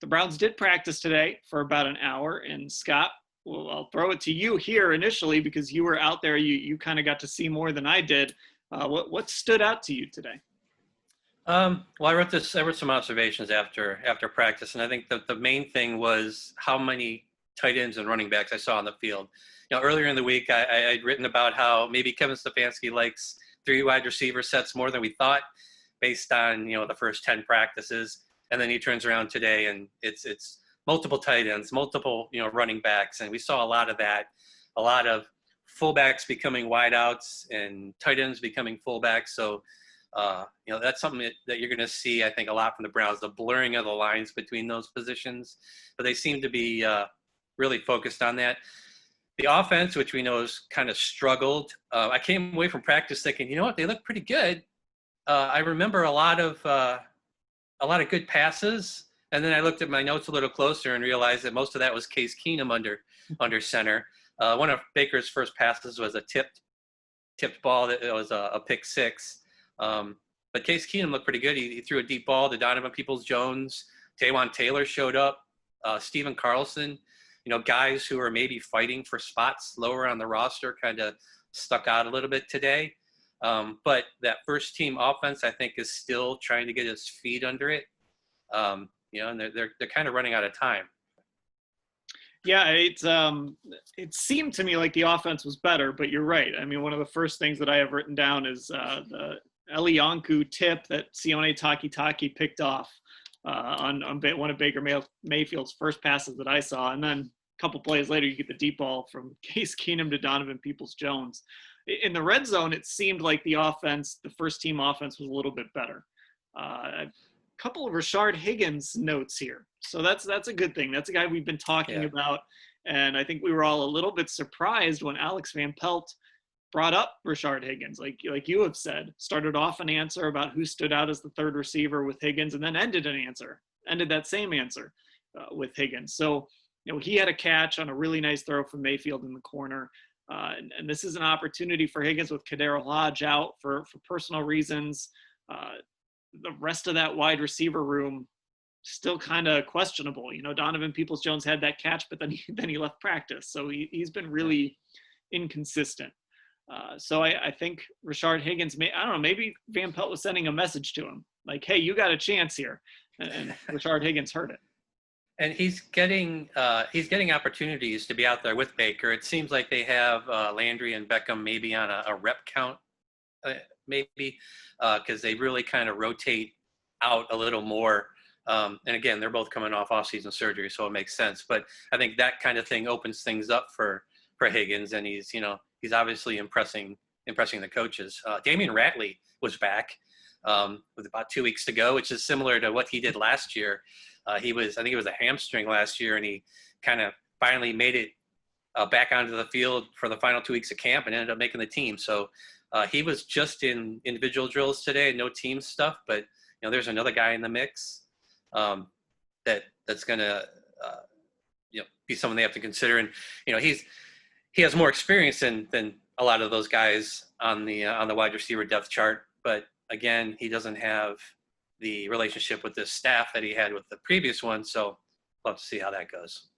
The Browns did practice today for about an hour, and Scott, well, I'll throw it to you here initially because you were out there. You kind of got to see more than I did. What stood out to you today? Well, I wrote some observations after practice, and I think the main thing was how many tight ends and running backs I saw on the field. Earlier in the week, I'd written about how maybe Kevin Stefanski likes 3 wide receiver sets more than we thought based on, the first 10 practices. And then he turns around today and it's multiple tight ends, multiple, running backs. And we saw a lot of that, a lot of fullbacks becoming wideouts and tight ends becoming fullbacks. So, that's something that you're going to see, I think, a lot from the Browns, the blurring of the lines between those positions. But they seem to be really focused on that. The offense, which we know has kind of struggled, I came away from practice thinking, they look pretty good. I remember a lot of good passes, and then I looked at my notes a little closer and realized that most of that was Case Keenum under center. One of Baker's first passes was a tipped ball that was a pick six. But Case Keenum looked pretty good. He threw a deep ball to Donovan Peoples-Jones. Taywan Taylor showed up. Steven Carlson, guys who are maybe fighting for spots lower on the roster kind of stuck out a little bit today. But that first team offense, I think, is still trying to get his feet under it. And they're kind of running out of time. Yeah, it seemed to me like the offense was better, but you're right. I mean, one of the first things that I have written down is the Elianku tip that Sione Takitaki picked off on one of Baker Mayfield's first passes that I saw. And then a couple plays later, you get the deep ball from Case Keenum to Donovan Peoples-Jones. In the red zone, it seemed like the first team offense was a little bit better. A couple of Richard Higgins notes here. So that's a good thing. That's a guy we've been talking about. And I think we were all a little bit surprised when Alex Van Pelt brought up Richard Higgins, like you have said, started off an answer about who stood out as the third receiver with Higgins, and then ended that same answer with Higgins. So, he had a catch on a really nice throw from Mayfield in the corner. And this is an opportunity for Higgins with Kadero Hodge out for personal reasons. The rest of that wide receiver room still kind of questionable. Donovan Peoples-Jones had that catch, but then he left practice. So he's been really inconsistent. So I think Richard Higgins, maybe Van Pelt was sending a message to him like, hey, you got a chance here. And Richard Higgins heard it. And he's getting opportunities to be out there with Baker. It seems like they have Landry and Beckham maybe on a rep count, because they really kind of rotate out a little more. And again, they're both coming off off-season surgery, so it makes sense. But I think that kind of thing opens things up for Higgins, and he's obviously impressing the coaches. Damian Ratley was back with about 2 weeks to go, which is similar to what he did last year. I think it was a hamstring last year, and he kind of finally made it back onto the field for the final 2 weeks of camp and ended up making the team. So he was just in individual drills today, no team stuff, but there's another guy in the mix that's going to be someone they have to consider. And he has more experience than a lot of those guys on the wide receiver depth chart, but again, he doesn't have the relationship with this staff that he had with the previous one. So we'll have to see how that goes.